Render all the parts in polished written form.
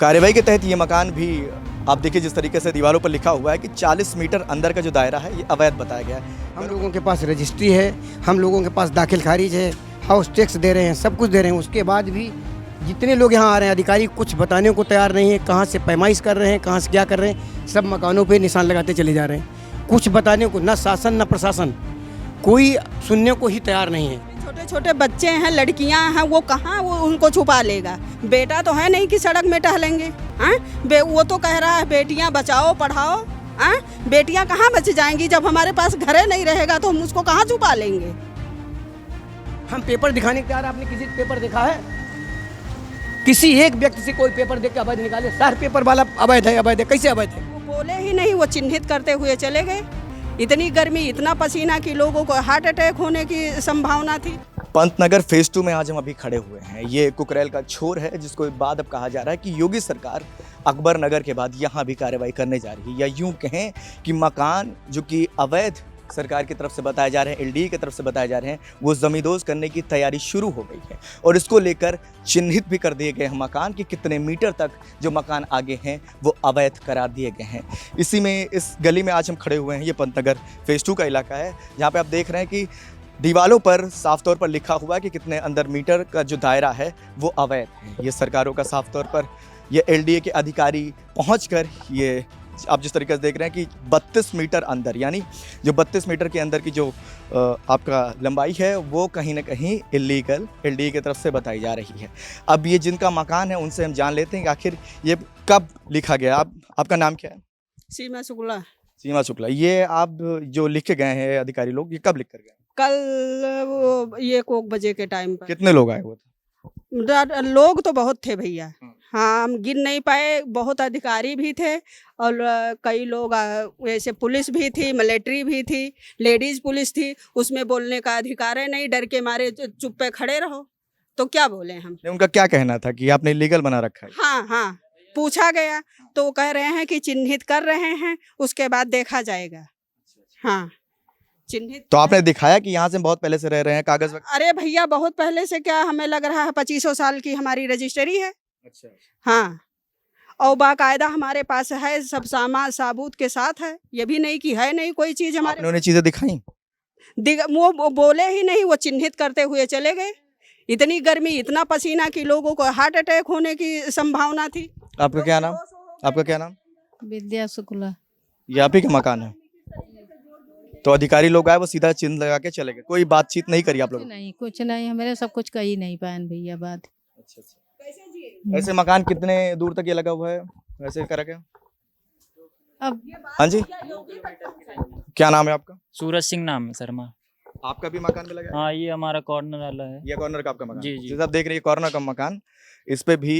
कार्रवाई के तहत ये मकान भी आप देखिए जिस तरीके से दीवारों पर लिखा हुआ है कि 40 मीटर अंदर का जो दायरा है ये अवैध बताया गया है। हम लोगों के पास रजिस्ट्री है, हम लोगों के पास दाखिल खारिज है, हाउस टैक्स दे रहे हैं, सब कुछ दे रहे हैं। उसके बाद भी जितने लोग यहाँ आ रहे हैं अधिकारी कुछ बताने को तैयार नहीं है, कहाँ से पैमाइश कर रहे हैं, कहाँ से क्या कर रहे हैं। सब मकानों पे निशान लगाते चले जा रहे हैं। कुछ बताने को न शासन न प्रशासन कोई सुनने को ही तैयार नहीं है। छोटे छोटे बच्चे हैं, लड़कियां हैं, वो कहाँ वो उनको छुपा लेगा। बेटा तो है नहीं कि सड़क में टहलेंगे। वो तो कह रहा है बेटियां बचाओ पढ़ाओ। बेटियां कहाँ बच जाएंगी जब हमारे पास घरे नहीं रहेगा तो हम उसको कहाँ छुपा लेंगे। हम पेपर दिखाने के तैयार। आपने किसी पेपर देखा है? किसी एक व्यक्ति से कोई पेपर देख के अवैध निकाले? सारे पेपर वाला अवैध है, अवैध है। कैसे अवैध है? वो बोले ही नहीं, वो चिन्हित करते हुए चले गए। इतनी गर्मी, इतना पसीना कि लोगों को हार्ट अटैक होने की संभावना थी। पंतनगर फेज 2 में आज हम अभी खड़े हुए हैं। ये कुकरेल का छोर है जिसको बाद अब कहा जा रहा है कि योगी सरकार अकबर नगर के बाद यहाँ भी कार्रवाई करने जा रही है, या यूं कहें कि मकान जो कि अवैध सरकार की तरफ से बताए जा रहे हैं, एलडीए की तरफ से बताए जा रहे हैं, वो जमींदोज करने की तैयारी शुरू हो गई है और इसको लेकर चिन्हित भी कर दिए गए हैं मकान कि कितने मीटर तक जो मकान आगे हैं वो अवैध करार दिए गए हैं। इसी में इस गली में आज हम खड़े हुए हैं। ये पंतनगर फेज 2 का इलाका है जहाँ पे आप देख रहे हैं कि दीवालों पर साफ तौर पर लिखा हुआ है कि कितने अंदर मीटर का जो दायरा है वो अवैध है। ये सरकारों का साफ तौर पर ये एलडीए के अधिकारी पहुंचकर ये आप जिस तरीके से देख रहे हैं कि 32 मीटर अंदर, यानी जो 32 मीटर के अंदर की जो आपका लंबाई है वो कहीं ना कहीं इलीगल एलडीए की तरफ से बताई जा रही है। अब ये जिनका मकान है उनसे हम जान लेते हैं कि आखिर ये कब लिखा गया। आपका नाम क्या है? सीमा शुक्ला। सीमा शुक्ला। ये आप जो लिख के गए हैं अधिकारी लोग, ये कब लिख कर गए? कल वो 1 बजे के टाइम पर। कितने लोग आए वो? लोग तो बहुत थे भैया। हाँ, हम गिन नहीं पाए। बहुत अधिकारी भी थे और कई लोग ऐसे पुलिस भी थी, मिलिट्री भी थी, लेडीज पुलिस थी। उसमें बोलने का अधिकार है नहीं, डर के मारे चुप पे खड़े रहो। तो क्या बोले हम? उनका क्या कहना था कि आपने लीगल बना रखा है? हाँ हाँ, पूछा गया तो कह रहे हैं कि चिन्हित कर रहे हैं, उसके बाद देखा जाएगा। हाँ, चिन्हित। तो आपने दिखाया कि यहाँ से बहुत पहले से रह रहे हैं, कागज? अरे भैया बहुत पहले से, क्या हमें लग रहा है 25 साल की हमारी रजिस्ट्री है। अच्छा। हाँ, और बाकायदा हमारे पास है, सब सामान साबूत के साथ है। ये भी नहीं कि है नहीं कोई चीज हमारे। उन्होंने चीजें दिखाई? वो बोले ही नहीं, वो चिन्हित करते हुए चले गए। इतनी गर्मी, इतना पसीना कि लोगों को हार्ट अटैक होने की संभावना थी। आपका क्या नाम? आपका क्या नाम? विद्या शुक्ला। ये आप ही का मकान है? तो अधिकारी लोग आए, वो सीधा चिन्ह लगा के चले गए, कोई बातचीत नहीं करी आप लोगों ने? नहीं, कुछ नहीं, हमें सब कुछ कही नहीं पाए भैया बात। अच्छा। ऐसे मकान कितने दूर तक ये लगा हुआ है वैसे करा क्या? अब हाँ जी, क्या नाम है आपका? सूरज सिंह नाम है शर्मा। आपका भी मकान में लगा है? हाँ, ये हमारा कॉर्नर वाला है। ये कॉर्नर का आपका मकान? जी जी। जैसे आप देख रहे हैं कॉर्नर का मकान, इस पे भी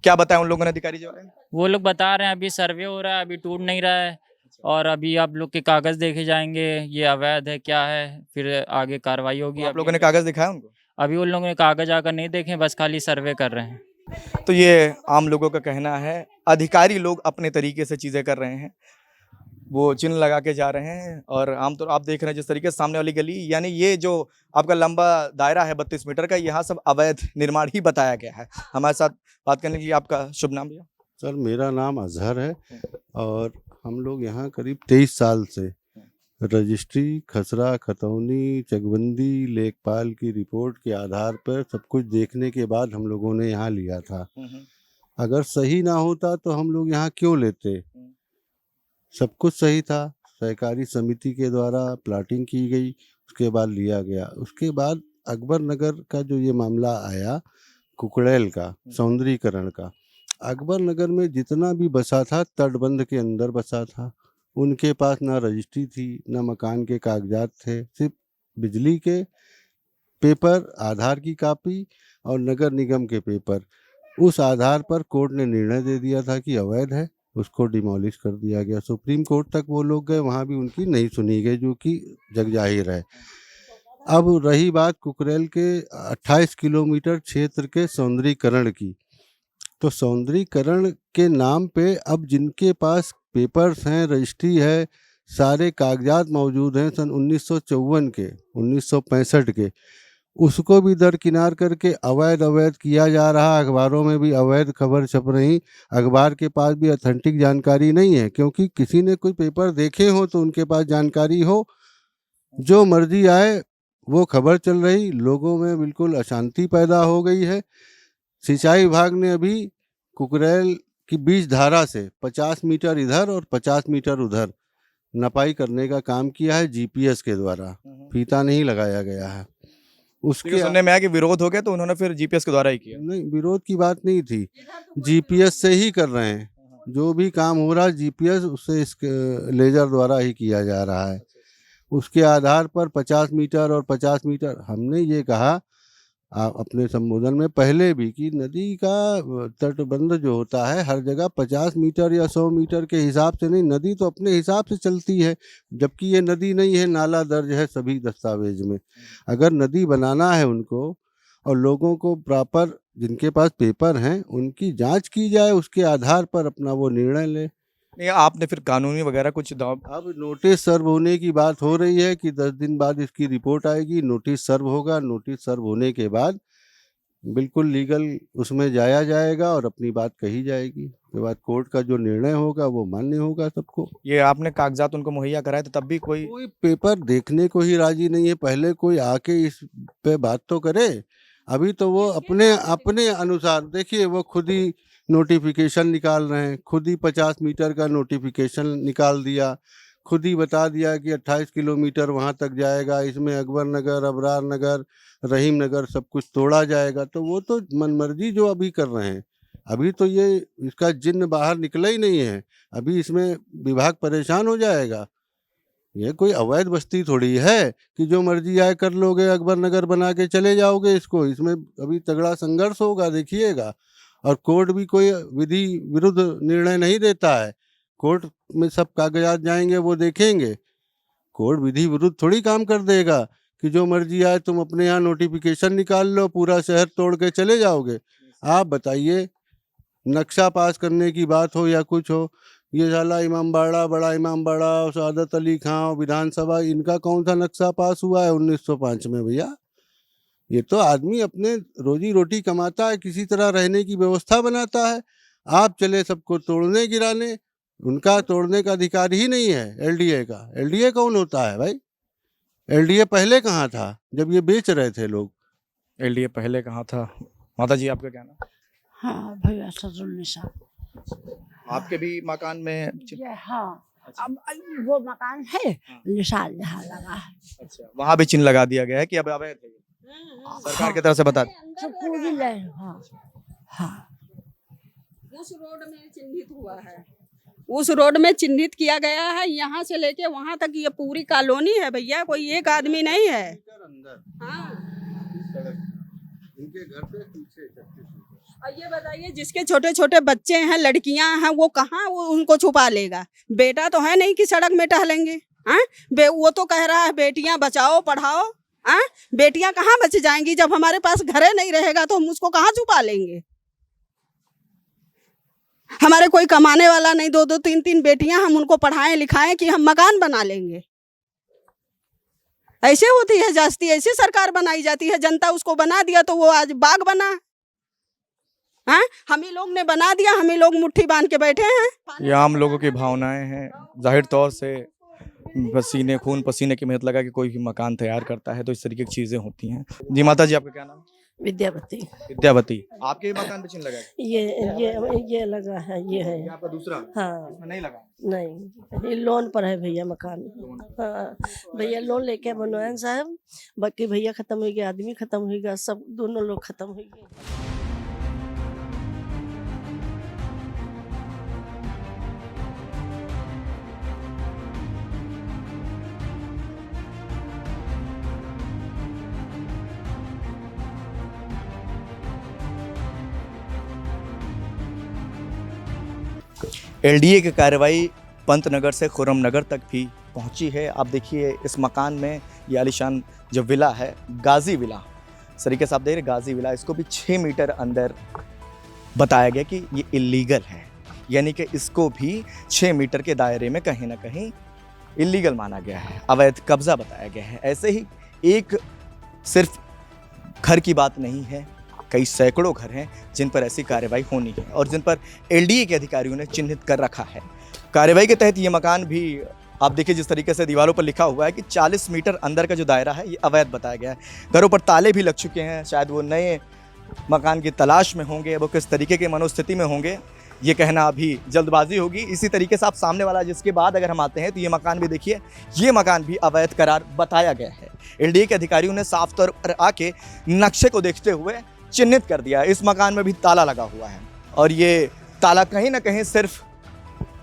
क्या बताया उन लोगों ने, अधिकारी जो है? वो लोग बता रहे हैं अभी सर्वे हो रहा है, अभी टूट नहीं रहा है और अभी आप लोग के कागज देखे जाएंगे, ये अवैध है क्या है, फिर आगे कार्रवाई होगी। आप लोगों ने कागज दिखाया उनको? अभी उन लोगों ने कागज आकर नहीं देखे, बस खाली सर्वे कर रहे हैं। तो ये आम लोगों का कहना है। अधिकारी लोग अपने तरीके से चीजें कर रहे हैं, वो चिन्ह लगा के जा रहे हैं। और आमतौर आप देख रहे हैं जिस तरीके से सामने वाली गली, यानी ये जो आपका लंबा दायरा है 32 मीटर का, यहाँ सब अवैध निर्माण ही बताया गया है। हमारे साथ बात करने के लिए आपका शुभ नाम भैया? सर, मेरा नाम अजहर है और हम लोग यहाँ करीब 23 साल से रजिस्ट्री, खसरा, खतौनी, चकबंदी, लेखपाल की रिपोर्ट के आधार पर सब कुछ देखने के बाद हम लोगों ने यहाँ लिया था। अगर सही ना होता तो हम लोग यहाँ क्यों लेते? सब कुछ सही था, सहकारी समिति के द्वारा प्लाटिंग की गई, उसके बाद लिया गया। उसके बाद अकबर नगर का जो ये मामला आया कुकड़ैल का, सौंदर्यीकरण का, अकबर नगर में जितना भी बसा था तटबंध के अंदर बसा था। उनके पास ना रजिस्ट्री थी, ना मकान के कागजात थे, सिर्फ बिजली के पेपर, आधार की कॉपी और नगर निगम के पेपर। उस आधार पर कोर्ट ने निर्णय दे दिया था कि अवैध है, उसको डिमोलिश कर दिया गया। सुप्रीम कोर्ट तक वो लोग गए, वहाँ भी उनकी नहीं सुनी गई, जो कि जग जाहिर है। अब रही बात कुकरेल के 28 किलोमीटर क्षेत्र के सौंदर्यीकरण की, तो सौंदर्यीकरण के नाम पे अब जिनके पास पेपर्स हैं, रजिस्ट्री है, सारे कागजात मौजूद हैं सन 1954 के, 1965 के, उसको भी दरकिनार करके अवैध किया जा रहा। अखबारों में भी अवैध खबर छप रही। अखबार के पास भी ऑथेंटिक जानकारी नहीं है, क्योंकि किसी ने कोई पेपर देखे हो तो उनके पास जानकारी हो। जो मर्जी आए वो खबर चल रही। लोगों में बिल्कुल अशांति पैदा हो गई है। सिंचाई विभाग ने अभी कुकरेल की बीज धारा से 50 मीटर इधर और 50 मीटर उधर नपाई करने का काम किया है जीपीएस के द्वारा। फीता नहीं लगाया गया है। उसके सुनने में आया कि विरोध हो गया तो उन्होंने फिर जीपीएस के द्वारा ही किया। नहीं, विरोध की बात नहीं थी, जीपीएस से ही कर रहे हैं। जो भी काम हो रहा है जीपीएस उससे इस लेजर द्वारा ही किया जा रहा है। उसके आधार पर 50 मीटर और 50 मीटर हमने ये कहा अपने संबोधन में पहले भी कि नदी का तटबंध जो होता है हर जगह 50 मीटर या 100 मीटर के हिसाब से नहीं, नदी तो अपने हिसाब से चलती है। जबकि ये नदी नहीं है, नाला दर्ज है सभी दस्तावेज में। अगर नदी बनाना है उनको और लोगों को प्रॉपर, जिनके पास पेपर हैं उनकी जांच की जाए, उसके आधार पर अपना वो निर्णय ले। नहीं, आपने फिर कानूनी वगैरह कुछ अब नोटिस सर्व होने की बात हो रही है कि 10 दिन बाद इसकी रिपोर्ट आएगी, नोटिस सर्व होगा। नोटिस सर्व होने के बाद बिल्कुल लीगल उसमें जाया जाएगा और अपनी बात कही जाएगी। उसके बाद कोर्ट का जो निर्णय होगा वो मान्य होगा सबको। ये आपने कागजात उनको मुहैया कराए तो तब भी कोई पेपर देखने को ही राजी नहीं है। पहले कोई आके इस पे बात तो करे। अभी तो वो अपने अनुसार, देखिए वो खुद ही नोटिफिकेशन निकाल रहे हैं। खुद ही 50 मीटर का नोटिफिकेशन निकाल दिया। खुद ही बता दिया कि 28 किलोमीटर वहाँ तक जाएगा। इसमें अकबर नगर, अबरार नगर, रहीम नगर सब कुछ तोड़ा जाएगा। तो वो तो मनमर्जी जो अभी कर रहे हैं। अभी तो ये इसका जिन्न बाहर निकला ही नहीं है। अभी इसमें विभाग परेशान हो जाएगा। ये कोई अवैध बस्ती थोड़ी है कि जो मर्जी आए कर लोगे, अकबर नगर बना के चले जाओगे इसको। इसमें अभी तगड़ा संघर्ष होगा, देखिएगा। और कोर्ट भी कोई विधि विरुद्ध निर्णय नहीं देता है। कोर्ट में सब कागजात जाएंगे, वो देखेंगे। कोर्ट विधि विरुद्ध थोड़ी काम कर देगा कि जो मर्जी आए तुम अपने यहाँ नोटिफिकेशन निकाल लो, पूरा शहर तोड़ के चले जाओगे। आप बताइए, नक्शा पास करने की बात हो या कुछ हो, ये साला इमामबाड़ा, बड़ा इमामबाड़ा, सादत अली खां विधानसभा, इनका कौन सा नक्शा पास हुआ है 1905 में भैया? ये तो आदमी अपने रोजी रोटी कमाता है, किसी तरह रहने की व्यवस्था बनाता है। आप चले सबको तोड़ने गिराने। उनका तोड़ने का अधिकार ही नहीं है एलडीए का। एलडीए कौन होता है भाई? एलडीए पहले कहाँ था जब ये बेच रहे थे लोग? एलडीए पहले कहाँ था? माता जी आपका क्या नाम? हाँ भैया, सदरुन्निसा। आपके भी मकान में हाँ, अब वो मकान है, निशान यहाँ लगा है। अच्छा, वहाँ भी चिन्ह लगा दिया गया है कि अब अवैध है। सरकार की तरफ से बता सब पूरी ले। हाँ हाँ, उस रोड में चिन्हित हुआ है, उस रोड में चिन्हित किया गया है। यहाँ से लेके वहाँ तक ये पूरी कॉलोनी है भैया, कोई एक आदमी नहीं है। हाँ। इनके घर से पीछे 36 और ये बताइए, जिसके छोटे छोटे बच्चे हैं, लड़कियां हैं, वो कहाँ वो उनको छुपा लेगा? बेटा तो है नहीं कि सड़क में टहलेंगे। हाँ, वो तो कह रहा है बेटियां बचाओ पढ़ाओ। हाँ, बेटियां कहाँ बच जाएंगी? जब हमारे पास घरे नहीं रहेगा तो हम उसको कहाँ छुपा लेंगे? हमारे कोई कमाने वाला नहीं, 2-2 3-3 बेटियां, हम उनको पढ़ाएं लिखाएं कि हम मकान बना लेंगे? ऐसे होती है जास्ती, ऐसी सरकार बनाई जाती है। जनता उसको बना दिया तो वो आज बाग बना। हाँ, हम ही लोग ने बना दिया, हम ही लोग मुट्ठी बांध के बैठे हैं। ये आम लोगों की भावनाएं हैं। जाहिर तौर से पसीने खून पसीने की मेहनत लगा कि कोई भी मकान तैयार करता है तो इस तरीके की चीजें होती हैं। जी माता जी, आपका क्या नाम? विद्यावती। विद्यावती। आपके भी मकान पे चिन्ह लगा है? ये लगा है, ये है। ये आपका दूसरा? हाँ। इसमें नहीं लगा? नहीं, ये लोन पर है भैया मकान। हाँ भैया, लोन लेके बनवाए साहब। बाकी भैया खत्म हो गया, आदमी खत्म हो गया, सब दोनों लोग खत्म हो गए। एलडीए की कार्रवाई पंतनगर से खुर्रमनगर तक भी पहुंची है। आप देखिए इस मकान में ये आलीशान जो विला है, गाजी विला, सरीके साहब दे रहे गाजी विला, इसको भी 6 मीटर अंदर बताया गया कि ये इलीगल है। यानी कि इसको भी 6 मीटर के दायरे में कहीं ना कहीं इलीगल माना गया है, अवैध कब्जा बताया गया है। ऐसे ही एक सिर्फ घर की बात नहीं है, कई सैकड़ों घर हैं जिन पर ऐसी कार्रवाई होनी है और जिन पर एलडीए के अधिकारियों ने चिन्हित कर रखा है। कार्रवाई के तहत ये मकान भी आप देखिए जिस तरीके से दीवारों पर लिखा हुआ है कि 40 मीटर अंदर का जो दायरा है ये अवैध बताया गया है। घरों पर ताले भी लग चुके हैं, शायद वो नए मकान की तलाश में होंगे, वो किस तरीके की मनोस्थिति में होंगे ये कहना अभी जल्दबाजी होगी। इसी तरीके से आप सामने वाला जिसके बाद अगर हम आते हैं तो ये मकान भी देखिए, ये मकान भी अवैध करार बताया गया है। एलडीए के अधिकारियों ने साफ तौर पर आके नक्शे को देखते हुए चिन्हित कर दिया। इस मकान में भी ताला लगा हुआ है और ये ताला कहीं ना कहीं सिर्फ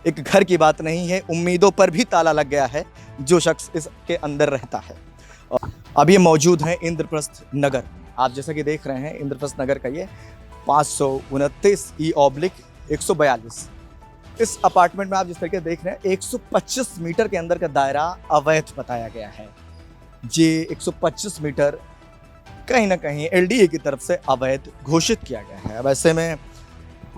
एक घर की बात नहीं है, उम्मीदों पर भी ताला लग गया है जो शख्स इसके अंदर रहता है। और अब ये मौजूद है इंद्रप्रस्थ नगर। आप जैसा कि देख रहे हैं इंद्रप्रस्थ नगर का ये 529E/142। इस अपार्टमेंट में आप जिस तरीके से देख रहे हैं 125 मीटर के अंदर का दायरा अवैध बताया गया है। ये 125 मीटर कहीं ना कहीं एलडीए की तरफ से अवैध घोषित किया गया है। अब ऐसे में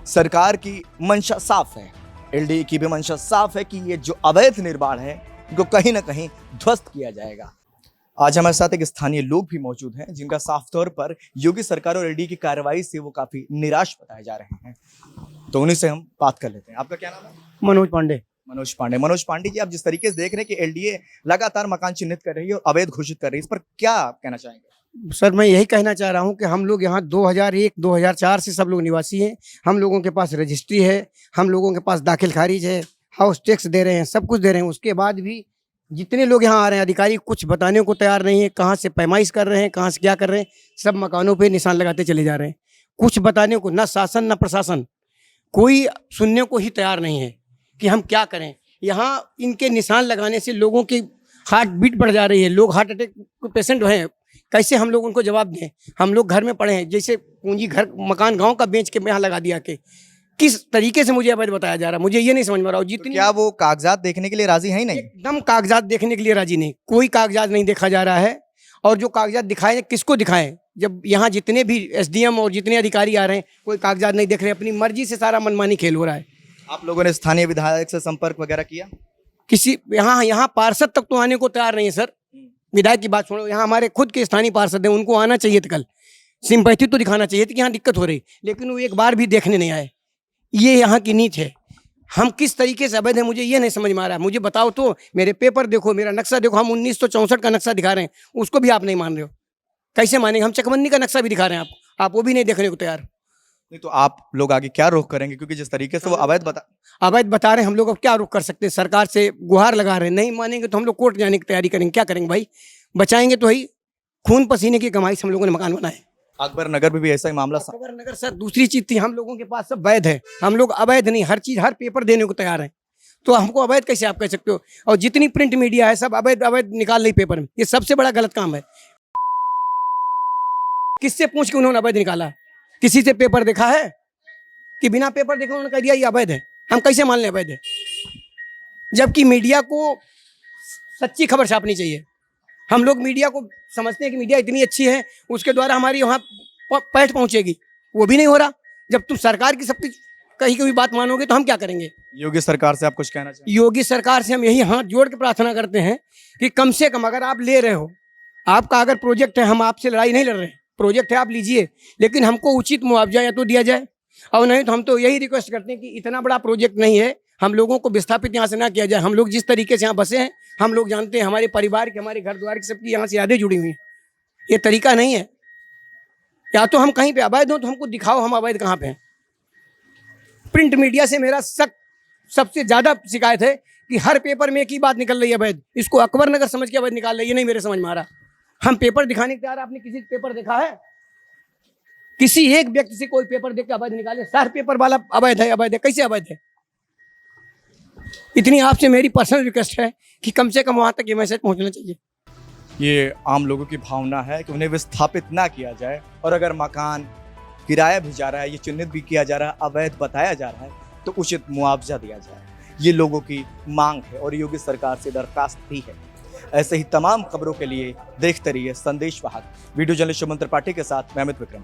सरकार की मंशा साफ है, एलडीए की भी मंशा साफ है कि ये जो अवैध निर्माण है इनको कहीं ना कहीं ध्वस्त किया जाएगा। आज हमारे साथ एक स्थानीय लोग भी मौजूद हैं जिनका साफ तौर पर योगी सरकार और एलडीए की कार्रवाई से वो काफी निराश बताए जा रहे हैं, तो उन्हीं से हम बात कर लेते हैं। आपका क्या नाम है? मनोज पांडे। मनोज पांडे। मनोज पांडे जी, आप जिस तरीके से देख रहे हैं कि एलडीए लगातार मकान चिन्हित कर रही है और अवैध घोषित कर रही है, इस पर क्या कहना चाहेंगे? सर मैं यही कहना चाह रहा हूँ कि हम लोग यहाँ 2001-2004 से सब लोग निवासी हैं। हम लोगों के पास रजिस्ट्री है, हम लोगों के पास दाखिल खारिज है, हाउस टैक्स दे रहे हैं, सब कुछ दे रहे हैं। उसके बाद भी जितने लोग यहाँ आ रहे हैं अधिकारी कुछ बताने को तैयार नहीं है, कहाँ से पैमाइश कर रहे हैं, कहाँ से क्या कर रहे हैं। सब मकानों पे निशान लगाते चले जा रहे हैं। कुछ बताने को ना शासन ना प्रशासन कोई सुनने को ही तैयार नहीं है कि हम क्या करें। यहाँ इनके निशान लगाने से लोगों की हार्ट बीट बढ़ जा रही है, लोग हार्ट अटैक के पेशेंट हैं। कैसे हम लोग उनको जवाब दें? हम लोग घर में पड़े हैं, जैसे पूंजी घर मकान गांव का बेच के यहाँ लगा दिया के किस तरीके से मुझे अवैध बताया जा रहा है, मुझे ये नहीं समझ में रहा। जितनी क्या वो कागजात देखने के लिए राजी है ही नहीं? एकदम कागजात देखने के लिए राजी नहीं, कोई कागजात नहीं देखा जा रहा है। और जो कागजात दिखाए किसको दिखाएं, जब यहाँ जितने भी एसडीएम और जितने अधिकारी आ रहे हैं कोई कागजात नहीं देख रहे, अपनी मर्जी से सारा मनमानी खेल हो रहा है। आप लोगों ने स्थानीय विधायक से संपर्क वगैरह किया? किसी यहाँ पार्षद तक तो आने को तैयार नहीं है सर। विधायक की बात छोड़ो, यहाँ हमारे खुद के स्थानीय पार्षद हैं, उनको आना चाहिए था, कल सिंपैथी तो दिखाना चाहिए था कि यहाँ दिक्कत हो रही, लेकिन वो एक बार भी देखने नहीं आए। ये यहाँ की नीच है। हम किस तरीके से अवैध है मुझे ये नहीं समझ में आ रहा है। मुझे बताओ तो, मेरे पेपर देखो, मेरा नक्शा देखो, हम 1964 का नक्शा दिखा रहे हैं, उसको भी आप नहीं मान रहे हो। कैसे मानेंगे? हम चकबंदी का नक्शा भी दिखा रहे हैं आपको, आप वो भी नहीं देखने को तैयार। नहीं तो आप लोग आगे क्या रोक करेंगे? क्योंकि जिस तरीके से वो अवैध बता रहे हैं, हम लोग अब क्या रोक कर सकते हैं? सरकार से गुहार लगा रहे हैं, नहीं मानेंगे तो हम लोग कोर्ट जाने की तैयारी करेंगे। क्या करेंगे भाई? बचाएंगे तो ही, खून पसीने की कमाई से हम लोगों ने मकान बनाए। अकबर नगर में भी ऐसा ही मामला अकबर नगर सर दूसरी चीज थी, हम लोगों के पास सब वैध है, हम लोग अवैध नहीं, हर चीज हर पेपर देने को तैयार है, तो हमको अवैध कैसे आप कह सकते हो? और जितनी प्रिंट मीडिया है सब अवैध निकाल रही पेपर में, ये सबसे बड़ा गलत काम है। किससे पूछ के उन्होंने अवैध निकाला? किसी से पेपर देखा है कि बिना पेपर देखे उन्होंने कह दिया ये अवैध है? हम कैसे मान लें अवैध है? जबकि मीडिया को सच्ची खबर छापनी चाहिए। हम लोग मीडिया को समझते हैं कि मीडिया इतनी अच्छी है, उसके द्वारा हमारी वहाँ पैठ पहुँचेगी, वो भी नहीं हो रहा। जब तुम सरकार की सबकी कहीं कोई बात मानोगे तो हम क्या करेंगे? योगी सरकार से आप कुछ कहना चाहिए? योगी सरकार से हम यही हाथ जोड़ के प्रार्थना करते हैं कि कम से कम अगर आप ले रहे हो, आपका अगर प्रोजेक्ट है, हम आपसे लड़ाई नहीं लड़ रहे, प्रोजेक्ट है आप लीजिए, लेकिन हमको उचित मुआवजा या तो दिया जाए, और नहीं तो हम तो यही रिक्वेस्ट करते हैं कि इतना बड़ा प्रोजेक्ट नहीं है, हम लोगों को विस्थापित यहाँ से ना किया जाए। हम लोग जिस तरीके से यहाँ बसे हैं, हम लोग जानते हैं, हमारे परिवार के, हमारे घर द्वार की सबकी यहाँ से यादें जुड़ी हुई हैं। ये तरीका नहीं है। या तो हम कहीं पे अवैध हो तो हमको दिखाओ हम अवैध कहाँ पे हैं। प्रिंट मीडिया से मेरा सबसे ज़्यादा शिकायत है कि हर पेपर में एक ही बात निकल रही है अवैध, इसको अकबर नगर समझ के अवैध निकाल रही है, ये नहीं मेरे समझ में आ रहा। हम पेपर दिखाने के तैयार, आपने किसी पेपर देखा है? किसी एक व्यक्ति से कोई पेपर देख के अवैध निकाले? सारे पेपर वाला अवैध है, अवैध है, कैसे अवैध है? इतनी आपसे मेरी पर्सनल रिक्वेस्ट है कि कम से कम वहाँ तक ये मैसेज पहुँचना चाहिए। ये आम लोगों की भावना है कि उन्हें विस्थापित ना किया जाए, और अगर मकान किराया भी जा रहा है, ये चिन्हित भी किया जा रहा है, अवैध बताया जा रहा है, तो उचित मुआवजा दिया जाए। ये लोगों की मांग है और योगी सरकार से दरखास्त भी है। ऐसे ही तमाम खबरों के लिए देखते रहिए संदेश वाहक। वीडियो जर्नलिस्ट शुभम त्रिपाठी के साथ मैं अमित विक्रम।